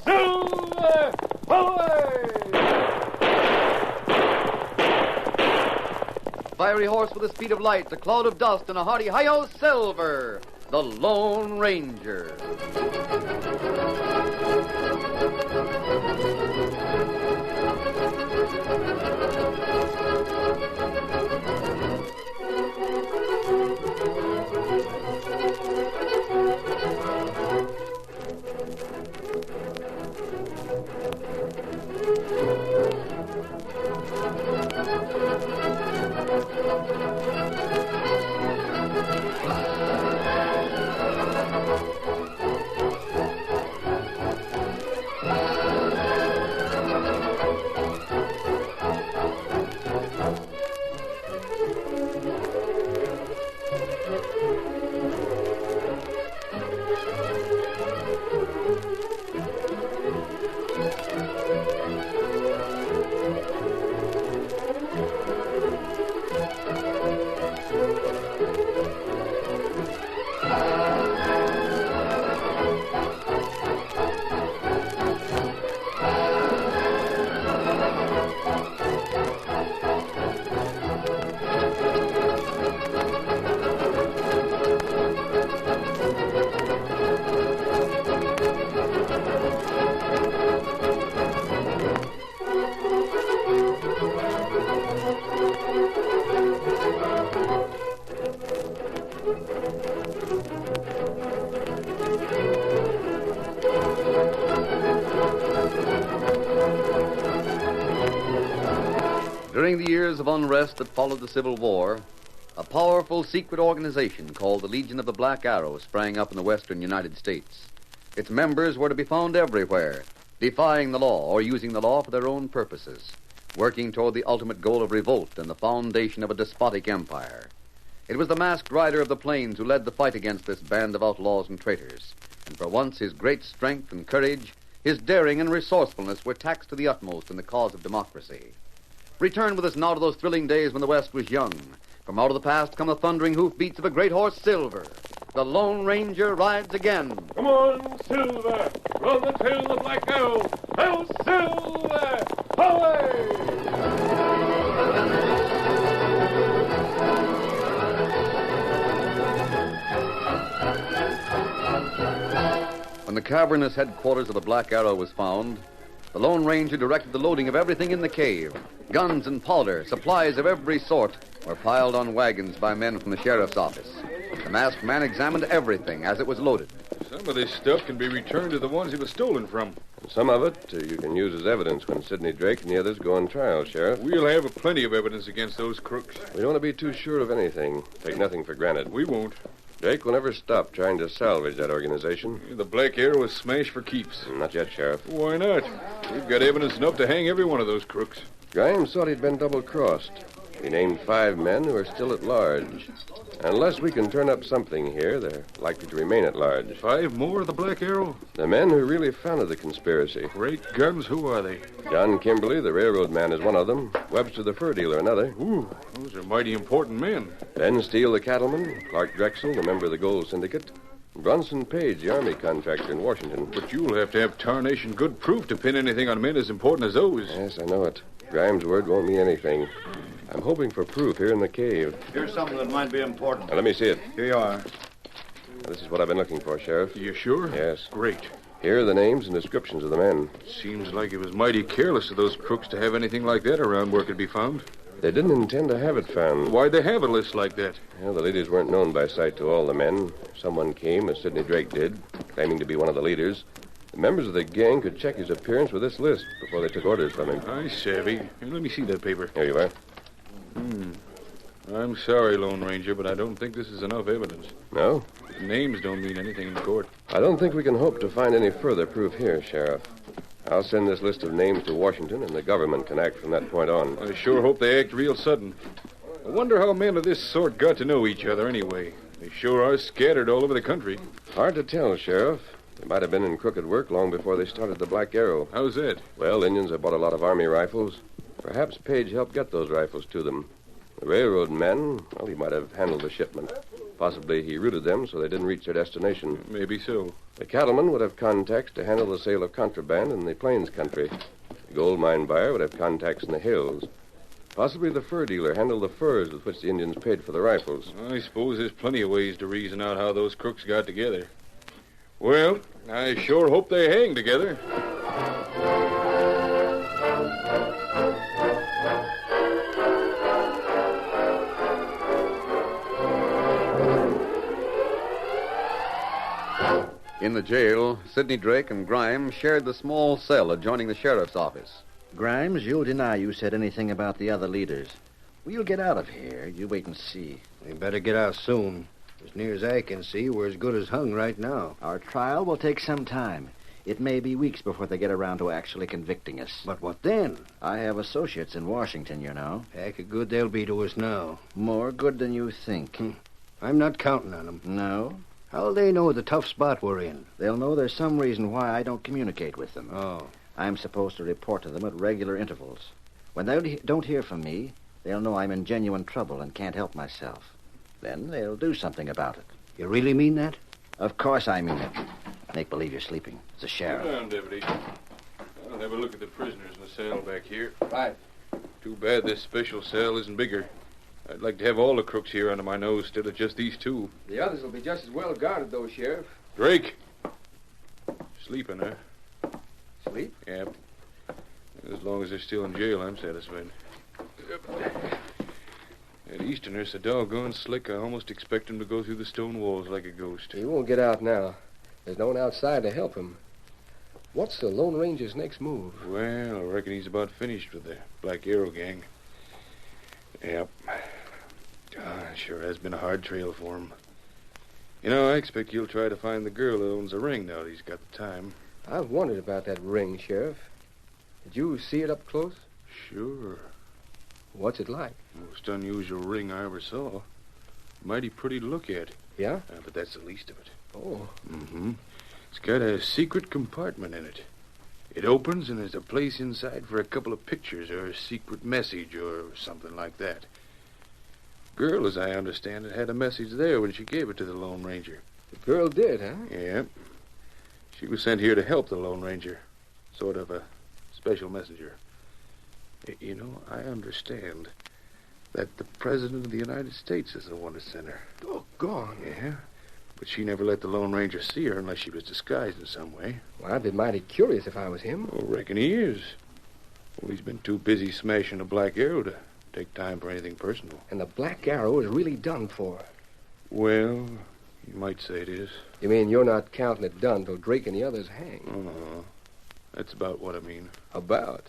Silver! Away! Fiery horse with the speed of light, a cloud of dust, and a hearty hi-yo, Silver, the Lone Ranger. During the years of unrest that followed the Civil War, a powerful secret organization called the Legion of the Black Arrow sprang up in the western United States. Its members were to be found everywhere, defying the law or using the law for their own purposes, working toward the ultimate goal of revolt and the foundation of a despotic empire. It was the masked rider of the plains who led the fight against this band of outlaws and traitors, and for once his great strength and courage, his daring and resourcefulness were taxed to the utmost in the cause of democracy. Return with us now to those thrilling days when the West was young. From out of the past come the thundering hoofbeats of a great horse, Silver. The Lone Ranger rides again. Come on, Silver! Run the tail of the Black Arrow! Hail, Silver! Away! When the cavernous headquarters of the Black Arrow was found, the Lone Ranger directed the loading of everything in the cave. Guns and powder, supplies of every sort, were piled on wagons by men from the sheriff's office. The masked man examined everything as it was loaded. Some of this stuff can be returned to the ones it was stolen from. Some of it you can use as evidence when Sidney Drake and the others go on trial, Sheriff. We'll have plenty of evidence against those crooks. We don't want to be too sure of anything. Take nothing for granted. We won't. Drake will never stop trying to salvage that organization. The Black Arrow is smashed for keeps. Not yet, Sheriff. Why not? We've got evidence enough to hang every one of those crooks. Grimes thought he'd been double-crossed. He named 5 men who are still at large. Unless we can turn up something here, they're likely to remain at large. 5 more of the Black Arrow? The men who really founded the conspiracy. Great guns, who are they? John Kimberly, the railroad man, is one of them. Webster, the fur dealer, another. Ooh, those are mighty important men. Ben Steele, the cattleman. Clark Drexel, the member of the Gold Syndicate. Brunson Page, the army contractor in Washington. But you'll have to have tarnation good proof to pin anything on men as important as those. Yes, I know it. Grimes' word won't mean anything. I'm hoping for proof here in the cave. Here's something that might be important. Now, let me see it. Here you are. Now, this is what I've been looking for, Sheriff. You sure? Yes. Great. Here are the names and descriptions of the men. Seems like it was mighty careless of those crooks to have anything like that around where it could be found. They didn't intend to have it found. Why'd they have a list like that? Well, the leaders weren't known by sight to all the men. If someone came, as Sidney Drake did, claiming to be one of the leaders, the members of the gang could check his appearance with this list before they took orders from him. I savvy. Here, let me see that paper. Here you are. I'm sorry, Lone Ranger, but I don't think this is enough evidence. No? Names don't mean anything in court. I don't think we can hope to find any further proof here, Sheriff. I'll send this list of names to Washington, and the government can act from that point on. I sure hope they act real sudden. I wonder how men of this sort got to know each other anyway. They sure are scattered all over the country. Hard to tell, Sheriff. They might have been in crooked work long before they started the Black Arrow. How's that? Well, Indians have bought a lot of Army rifles. Perhaps Page helped get those rifles to them. The railroad man, well, he might have handled the shipment. Possibly he routed them so they didn't reach their destination. Maybe so. The cattleman would have contacts to handle the sale of contraband in the plains country. The gold mine buyer would have contacts in the hills. Possibly the fur dealer handled the furs with which the Indians paid for the rifles. I suppose there's plenty of ways to reason out how those crooks got together. Well, I sure hope they hang together. In the jail, Sidney Drake and Grimes shared the small cell adjoining the sheriff's office. Grimes, you'll deny you said anything about the other leaders. We'll get out of here. You wait and see. We better get out soon. As near as I can see, we're as good as hung right now. Our trial will take some time. It may be weeks before they get around to actually convicting us. But what then? I have associates in Washington, you know. Heck of good they'll be to us now. More good than you think. I'm not counting on them. No? How'll they know the tough spot we're in? They'll know there's some reason why I don't communicate with them. Oh. I'm supposed to report to them at regular intervals. When they don't hear from me, they'll know I'm in genuine trouble and can't help myself. Then they'll do something about it. You really mean that? Of course I mean it. Make believe you're sleeping. It's a sheriff. Sit down, Deputy. I'll have a look at the prisoners in the cell back here. Right. Too bad this special cell isn't bigger. I'd like to have all the crooks here under my nose instead of just these two. The others will be just as well guarded, though, Sheriff. Drake. Sleeping, huh? Sleep? Yep. As long as they're still in jail, I'm satisfied. That Easterner's so doggone slick, I almost expect him to go through the stone walls like a ghost. He won't get out now. There's no one outside to help him. What's the Lone Ranger's next move? Well, I reckon he's about finished with the Black Arrow gang. Yep. Sure has been a hard trail for him. You know, I expect he'll try to find the girl who owns the ring now that he's got the time. I've wondered about that ring, Sheriff. Did you see it up close? Sure. What's it like? Most unusual ring I ever saw. Mighty pretty to look at. Yeah? But that's the least of it. Oh. Mm-hmm. It's got a secret compartment in it. It opens and there's a place inside for a couple of pictures or a secret message or something like that. Girl, as I understand it, had a message there when she gave it to the Lone Ranger. The girl did, huh? Yeah. She was sent here to help the Lone Ranger. Sort of a special messenger. You know, I understand that the President of the United States is the one that sent her. Doggone. Yeah. But she never let the Lone Ranger see her unless she was disguised in some way. Well, I'd be mighty curious if I was him. Oh, reckon he is. Well, he's been too busy smashing the Black Arrow to take time for anything personal. And the Black Arrow is really done for. Well, you might say it is. You mean you're not counting it done till Drake and the others hang? Uh-huh. That's about what I mean. About?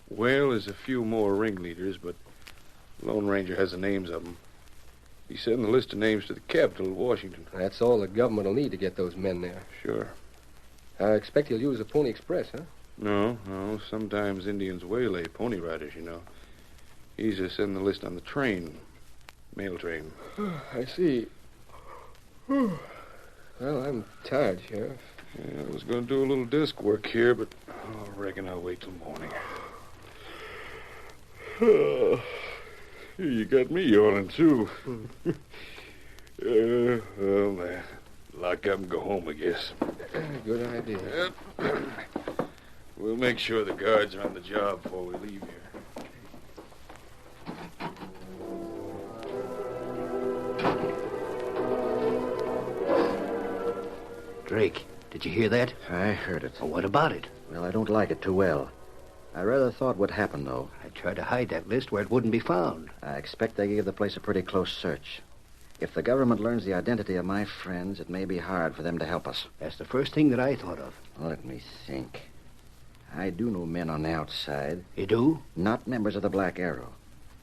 Well, there's a few more ringleaders, but the Lone Ranger has the names of them. He sent the list of names to the capital of Washington. That's all the government will need to get those men there. Sure. I expect he'll use the Pony Express, huh? No. Sometimes Indians waylay pony riders, you know. He's just sending the list on the train. Mail train. I see. Well, I'm tired, Sheriff. Yeah, I was going to do a little desk work here, but I reckon I'll wait till morning. You got me yawning, too. Well, lock up and go home, I guess. Good idea. Yep. We'll make sure the guards are on the job before we leave here. Drake, did you hear that? I heard it. Oh, what about it? Well, I don't like it too well. I rather thought what happened, though. I tried to hide that list where it wouldn't be found. I expect they gave the place a pretty close search. If the government learns the identity of my friends, it may be hard for them to help us. That's the first thing that I thought of. Let me think. I do know men on the outside. You do? Not members of the Black Arrow.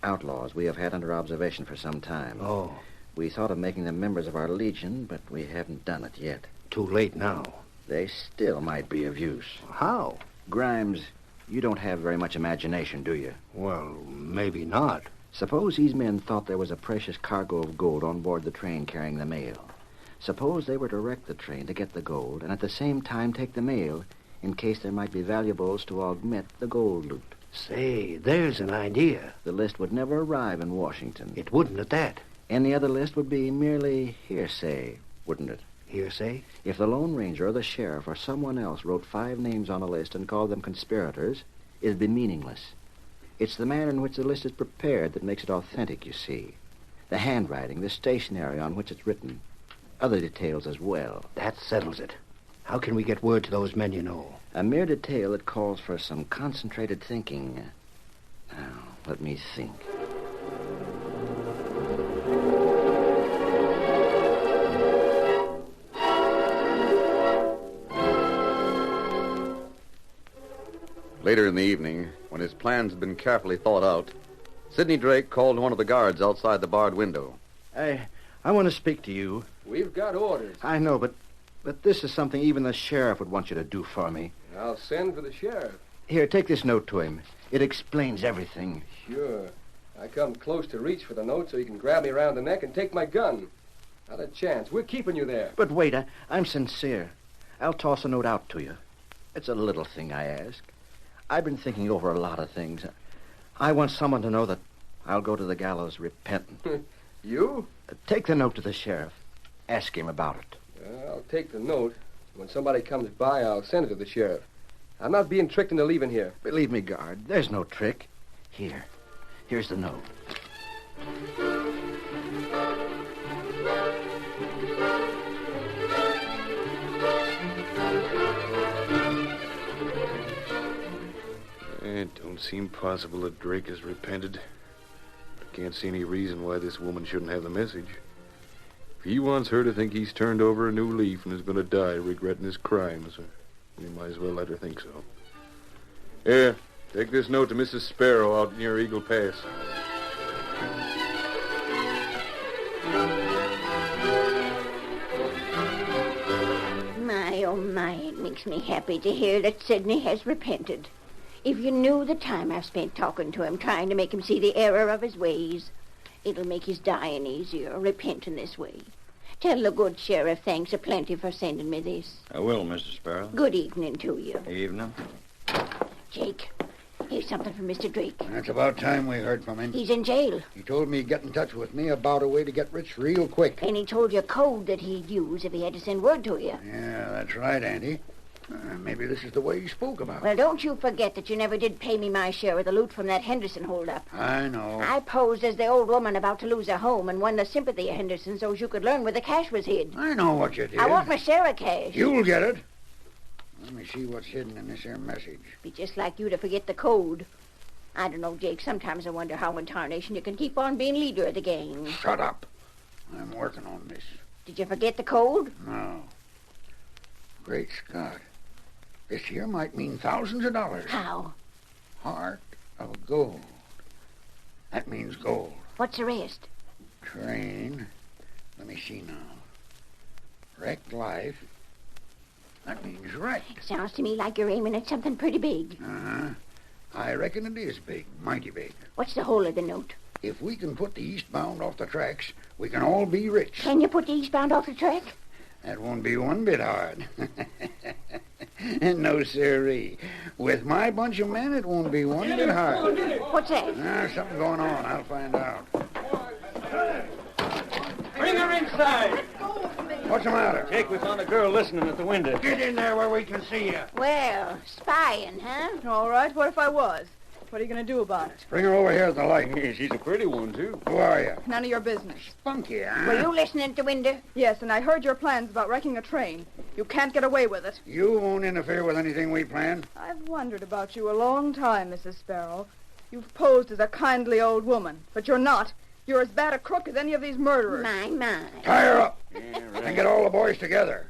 Outlaws we have had under observation for some time. Oh. We thought of making them members of our Legion, but we haven't done it yet. Too late now. They still might be of use. How? Grimes, you don't have very much imagination, do you? Well, maybe not. Suppose these men thought there was a precious cargo of gold on board the train carrying the mail. Suppose they were to wreck the train to get the gold and at the same time take the mail in case there might be valuables to augment the gold loot. Say, there's an idea. The list would never arrive in Washington. It wouldn't at that. Any other list would be merely hearsay, wouldn't it? Hearsay? If the Lone Ranger or the sheriff or someone else wrote 5 names on a list and called them conspirators, it'd be meaningless. It's the manner in which the list is prepared that makes it authentic, you see. The handwriting, the stationery on which it's written. Other details as well. That settles it. How can we get word to those men you know? A mere detail that calls for some concentrated thinking. Now, let me think. Later in the evening, when his plans had been carefully thought out, Sidney Drake called one of the guards outside the barred window. I want to speak to you. We've got orders. I know, but this is something even the sheriff would want you to do for me. I'll send for the sheriff. Here, take this note to him. It explains everything. Sure. I come close to reach for the note so he can grab me around the neck and take my gun. Not a chance. We're keeping you there. But wait, I'm sincere. I'll toss a note out to you. It's a little thing I ask. I've been thinking over a lot of things. I want someone to know that I'll go to the gallows repentant. You? Take the note to the sheriff. Ask him about it. I'll take the note. When somebody comes by, I'll send it to the sheriff. I'm not being tricked into leaving here. Believe me, guard, there's no trick. Here's the note. It don't seem possible that Drake has repented. I can't see any reason why this woman shouldn't have the message. If he wants her to think he's turned over a new leaf and is going to die regretting his crimes, we might as well let her think so. Here, take this note to Mrs. Sparrow out near Eagle Pass. My, oh my, it makes me happy to hear that Sidney has repented. If you knew the time I've spent talking to him, trying to make him see the error of his ways, it'll make his dying easier, repenting this way. Tell the good sheriff thanks aplenty for sending me this. I will, Mrs. Sparrow. Good evening to you. Evening. Jake, here's something from Mr. Drake. That's about time we heard from him. He's in jail. He told me he'd get in touch with me about a way to get rich real quick. And he told you a code that he'd use if he had to send word to you. Yeah, that's right, Auntie. Maybe this is the way he spoke about it. Well, don't you forget that you never did pay me my share of the loot from that Henderson holdup. I know. I posed as the old woman about to lose her home and won the sympathy of Henderson so you could learn where the cash was hid. I know what you did. I want my share of cash. You'll get it. Let me see what's hidden in this here message. Be just like you to forget the code. I don't know, Jake. Sometimes I wonder how in tarnation you can keep on being leader of the gang. Shut up. I'm working on this. Did you forget the code? No. Great Scott. This here might mean thousands of dollars. How? Heart of gold. That means gold. What's the rest? Train. Let me see now. Wrecked life. That means wrecked. Sounds to me like you're aiming at something pretty big. Uh-huh. I reckon it is big. Mighty big. What's the whole of the note? If we can put the eastbound off the tracks, we can all be rich. Can you put the eastbound off the track? That won't be one bit hard. No, sirree. With my bunch of men, it won't be one bit hard. What's that? Something going on. I'll find out. Bring her inside. What's the matter? Jake, we found a girl listening at the window. Get in there where we can see you. Well, spying, huh? All right, what if I was? What are you going to do about it? Bring her over here at the light. Yeah, she's a pretty one, too. Who are you? None of your business. Spunky, huh? Were you listening at the window? Yes, and I heard your plans about wrecking a train. You can't get away with it. You won't interfere with anything we plan. I've wondered about you a long time, Mrs. Sparrow. You've posed as a kindly old woman, but you're not. You're as bad a crook as any of these murderers. My. Tie her up. Yeah, right. And get all the boys together.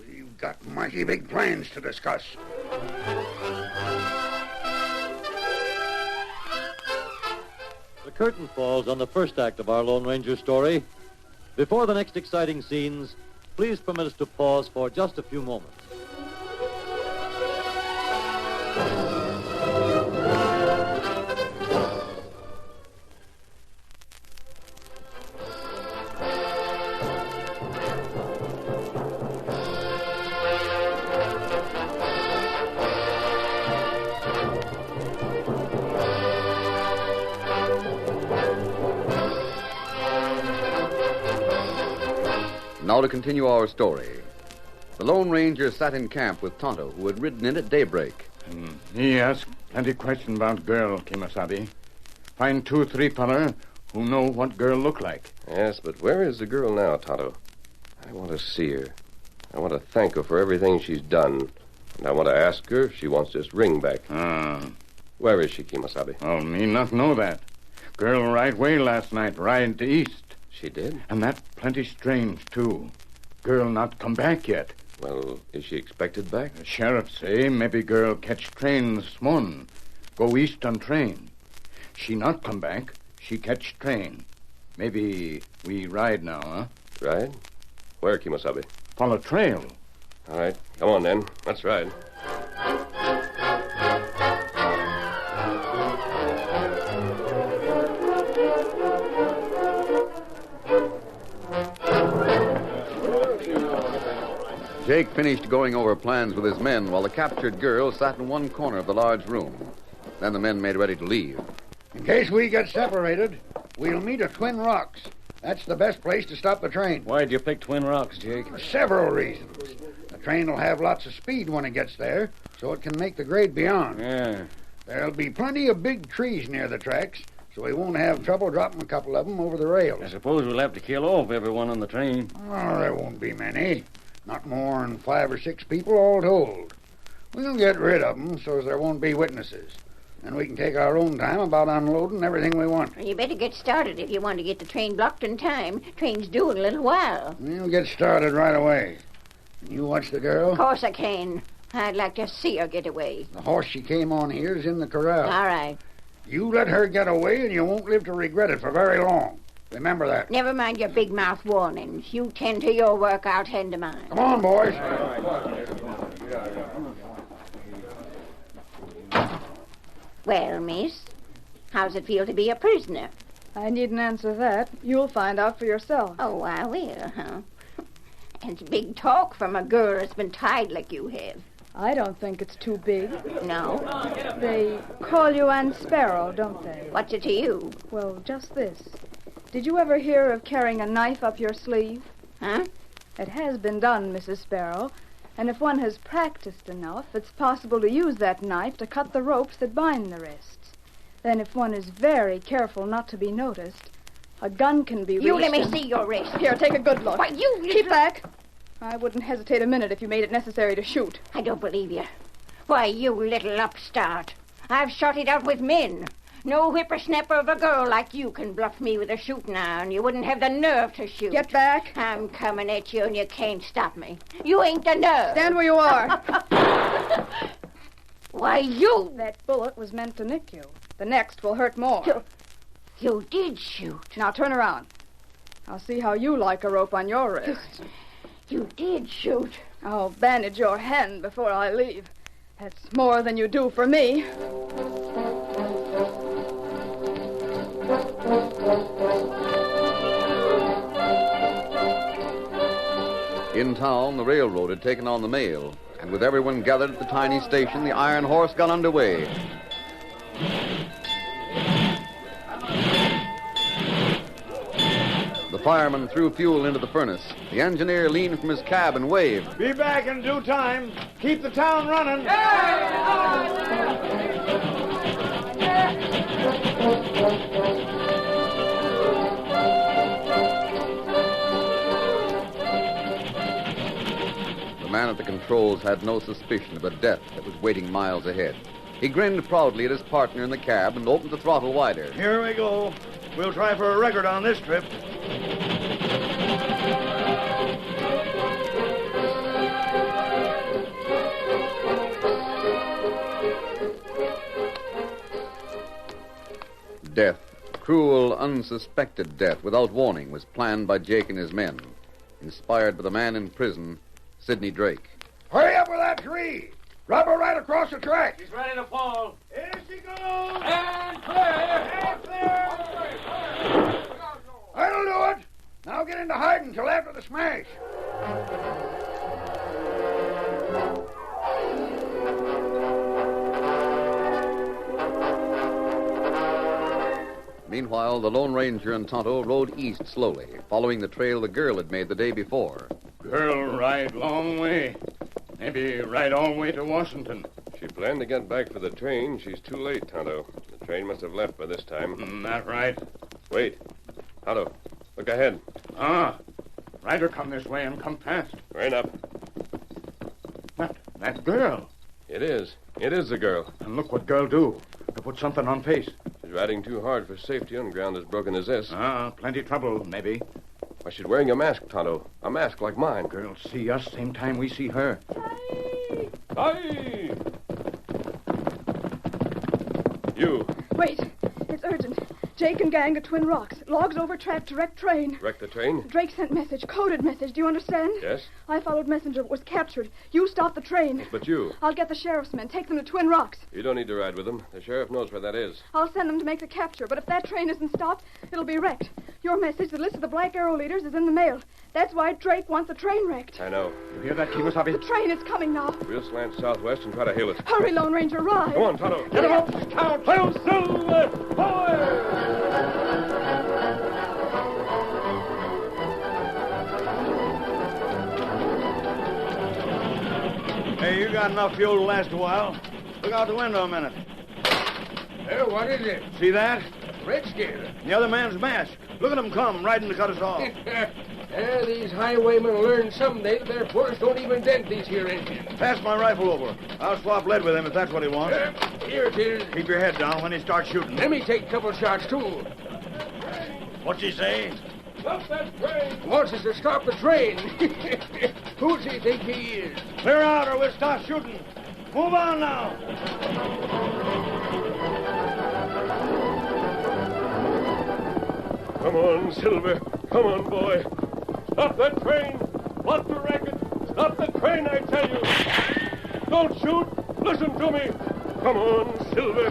We've got mighty big plans to discuss. The curtain falls on the first act of our Lone Ranger story. Before the next exciting scenes, please permit us to pause for just a few moments. Now to continue our story. The Lone Ranger sat in camp with Tonto, who had ridden in at daybreak. He asked plenty question about girl, Kimasabi. Find 2 or 3 fella who know what girl look like. Yes, but where is the girl now, Tonto? I want to see her. I want to thank her for everything she's done. And I want to ask her if she wants this ring back. Where is she, Kimasabi? Oh, me not know that. Girl right way last night, ride to east. She did? And that plenty strange, too. Girl not come back yet. Well, is she expected back? The sheriff say maybe girl catch train this morning. Go east on train. She not come back. She catch train. Maybe we ride now, huh? Ride? Where, Kimasabi? Follow trail. All right. Come on, then. Let's ride. Jake finished going over plans with his men while the captured girl sat in one corner of the large room. Then the men made ready to leave. In case we get separated, we'll meet at Twin Rocks. That's the best place to stop the train. Why'd you pick Twin Rocks, Jake? For several reasons. The train will have lots of speed when it gets there, so it can make the grade beyond. Yeah. There'll be plenty of big trees near the tracks, so we won't have trouble dropping a couple of them over the rails. I suppose we'll have to kill off everyone on the train. Oh, there won't be many. Not more than 5 or 6 people all told. We'll get rid of them so as there won't be witnesses. Then we can take our own time about unloading everything we want. You better get started if you want to get the train blocked in time. Train's due in a little while. We'll get started right away. Can you watch the girl? Of course I can. I'd like to see her get away. The horse she came on here is in the corral. All right. You let her get away and you won't live to regret it for very long. Remember that. Never mind your big mouth warnings. You tend to your work, I'll tend to mine. Come on, boys. Well, miss, how's it feel to be a prisoner? I needn't answer that. You'll find out for yourself. Oh, I will, huh? It's big talk from a girl that's been tied like you have. I don't think it's too big. No? They call you Ann Sparrow, don't they? What's it to you? Well, just this. Did you ever hear of carrying a knife up your sleeve? Huh? It has been done, Mrs. Sparrow. And if one has practiced enough, it's possible to use that knife to cut the ropes that bind the wrists. Then if one is very careful not to be noticed, a gun can be reached. You let me see your wrist. Here, take a good look. Why, you... Keep back. I wouldn't hesitate a minute if you made it necessary to shoot. I don't believe you. Why, you little upstart. I've shot it out with men. No whippersnapper of a girl like you can bluff me with a shooting iron. You wouldn't have the nerve to shoot. Get back. I'm coming at you and you can't stop me. You ain't the nerve. Stand where you are. Why, you... That bullet was meant to nick you. The next will hurt more. You did shoot. Now turn around. I'll see how you like a rope on your wrist. You did shoot. I'll bandage your hand before I leave. That's more than you do for me. In town, the railroad had taken on the mail, and with everyone gathered at the tiny station, the iron horse got underway. The fireman threw fuel into the furnace. The engineer leaned from his cab and waved. Be back in due time. Keep the town running. The man at the controls had no suspicion of a death that was waiting miles ahead. He grinned proudly at his partner in the cab and opened the throttle wider. Here we go. We'll try for a record on this trip. Death, cruel, unsuspected death, without warning, was planned by Jake and his men. Inspired by the man in prison, Sidney Drake. Hurry up with that tree. Drop her right across the track. He's ready to fall. Here she goes. And clear! That'll do it. Now get into hiding till after the smash. Meanwhile, the Lone Ranger and Tonto rode east slowly, following the trail the girl had made the day before. Girl ride long way. Maybe ride all the way to Washington. She planned to get back for the train. She's too late, Tonto. The train must have left by this time. That right. Wait. Tonto, look ahead. Rider come this way and come fast. Right up. That girl. It is. It is the girl. And look what girl do. To put something on face. She's riding too hard for safety on ground as broken as this. Plenty trouble, maybe. Why, she's wearing a mask, Tonto. A mask like mine. Girl see us same time we see her. Aye! You. Wait. It's urgent. Jake and gang at Twin Rocks. Logs over track, direct train. Wrecked the train? Drake sent message, coded message. Do you understand? Yes. I followed messenger, but was captured. You stop the train. But you. I'll get the sheriff's men, take them to Twin Rocks. You don't need to ride with them. The sheriff knows where that is. I'll send them to make the capture, but if that train isn't stopped, it'll be wrecked. Your message, the list of the Black Arrow leaders, is in the mail. That's why Drake wants the train wrecked. I know. You hear that, Kimasabi? The train is coming now. We'll slant southwest and try to hail it. Hurry, Lone Ranger, ride. Come on, Tonto. Get him up, Scout! Hail Silver! Hey, you got enough fuel to last a while. Look out the window a minute. Hey, what is it? See that? Redskin. The other man's mask. Look at him come, riding to cut us off. These highwaymen will learn someday that their bullets don't even dent these here engines. Pass my rifle over. I'll swap lead with him if that's what he wants. Here it is. Keep your head down when he starts shooting. Let me take a couple shots, too. What's he say? Stop that train! Wants us to stop the train. Who's he think he is? Clear out or we'll stop shooting. Move on now. Come on, Silver. Come on, boy. Stop that train! Block the racket! Stop the train, I tell you! Don't shoot! Listen to me! Come on, Silver.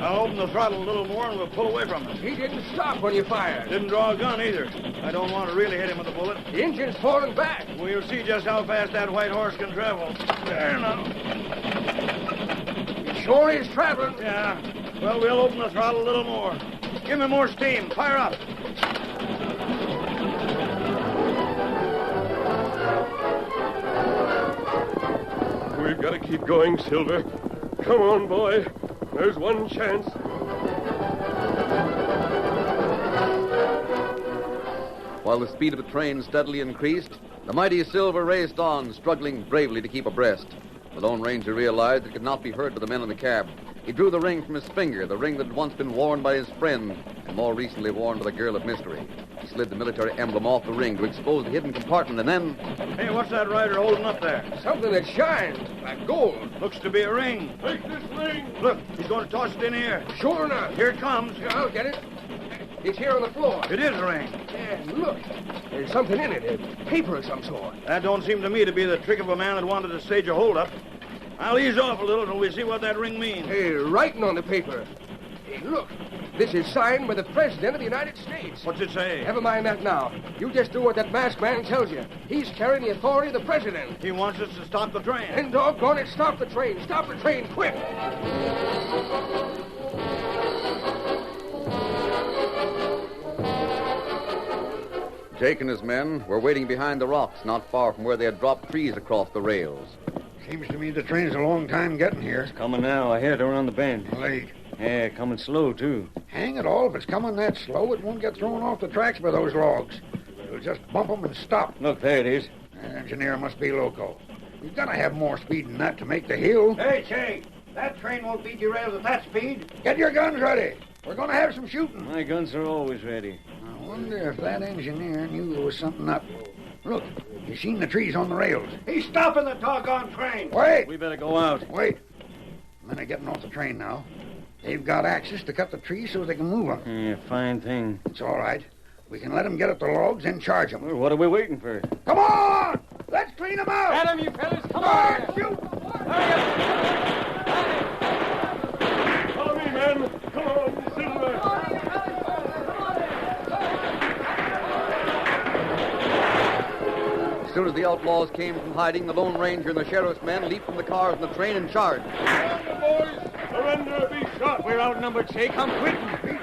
I'll open the throttle a little more and we'll pull away from him. He didn't stop when you fired. Didn't draw a gun either. I don't want to really hit him with a bullet. The engine's falling back. We'll see just how fast that white horse can travel. There now. He sure is traveling. Yeah. Well, we'll open the throttle a little more. Give me more steam. Fire up. We've got to keep going, Silver. Come on, boy. There's one chance. While the speed of the train steadily increased, the mighty Silver raced on, struggling bravely to keep abreast. The Lone Ranger realized it could not be heard by the men in the cab. He drew the ring from his finger, the ring that had once been worn by his friend, and more recently worn by the girl of mystery. He slid the military emblem off the ring to expose the hidden compartment, and then... Hey, what's that rider holding up there? Something that shines like gold. Looks to be a ring. Take this ring! Look, he's going to toss it in here. Sure enough. Here it comes. Yeah, I'll get it. It's here on the floor. It is a ring. Yeah, look. There's something in it. Paper of some sort. That don't seem to me to be the trick of a man that wanted to stage a holdup. I'll ease off a little till we see what that ring means. Hey, writing on the paper. Hey, look. This is signed by the President of the United States. What's it say? Never mind that now. You just do what that masked man tells you. He's carrying the authority of the President. He wants us to stop the train. And doggone it, stop the train. Stop the train, quick. Jake and his men were waiting behind the rocks, not far from where they had dropped trees across the rails. Seems to me the train's a long time getting here. Coming now. I hear it around the bend. Late. Yeah, coming slow, too. Hang it all, if it's coming that slow, it won't get thrown off the tracks by those logs. It'll just bump them and stop. Look, there it is. The engineer must be loco. He's got to have more speed than that to make the hill. Hey, Jake, that train won't be derailed at that speed. Get your guns ready. We're going to have some shooting. My guns are always ready. I wonder if that engineer knew there was something up. Look, you seen the trees on the rails. He's stopping the doggone train. Wait. We better go out. Wait. Men are getting off the train now. They've got axes to cut the trees so they can move them. Yeah, fine thing. It's all right. We can let them get at the logs and charge them. Well, what are we waiting for? Come on! Let's clean them out! At 'em, you fellas! Come on! Shoot! Follow me, men! Come on, Silver! As soon as the outlaws came from hiding, the Lone Ranger and the sheriff's men leaped from the cars and the train and charged. Surrender, boys! Surrender or be shot! We're outnumbered, Jake. I'm quitting.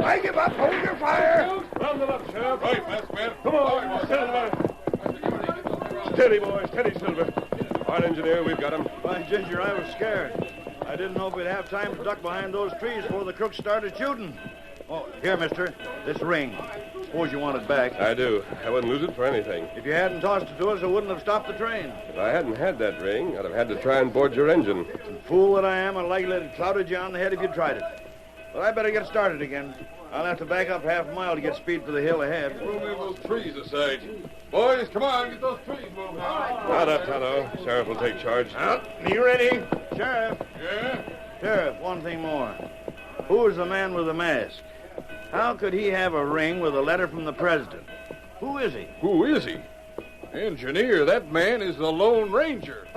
I give up. Hold your fire. Round them up, Sheriff. Right, masked man. Come on, Silver. Steady, boys. Steady, Silver. All right, engineer, we've got him. Why, Ginger, I was scared. I didn't know if we'd have time to duck behind those trees before the crooks started shooting. Oh, here, mister. This ring. Suppose you want it back. I do. I wouldn't lose it for anything. If you hadn't tossed it to us, it wouldn't have stopped the train. If I hadn't had that ring, I'd have had to try and board your engine. Fool that I am, I'd likely have clouded you on the head if you tried it. But I better get started again. I'll have to back up half a mile to get speed for the hill ahead. We'll move those trees aside. Boys, come on, get those trees moving. Not up, Tonto. Sheriff will take charge. Out. You ready? Sheriff. Yeah? Sheriff, one thing more. Who is the man with the mask? How could he have a ring with a letter from the president? Who is he? Who is he? Engineer, that man is the Lone Ranger.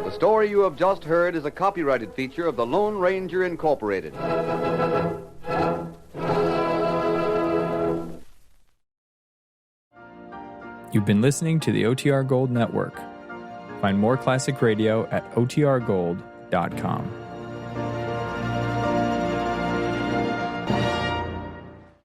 The story you have just heard is a copyrighted feature of the Lone Ranger Incorporated. You've been listening to the OTR Gold Network. Find more classic radio at otrgold.com.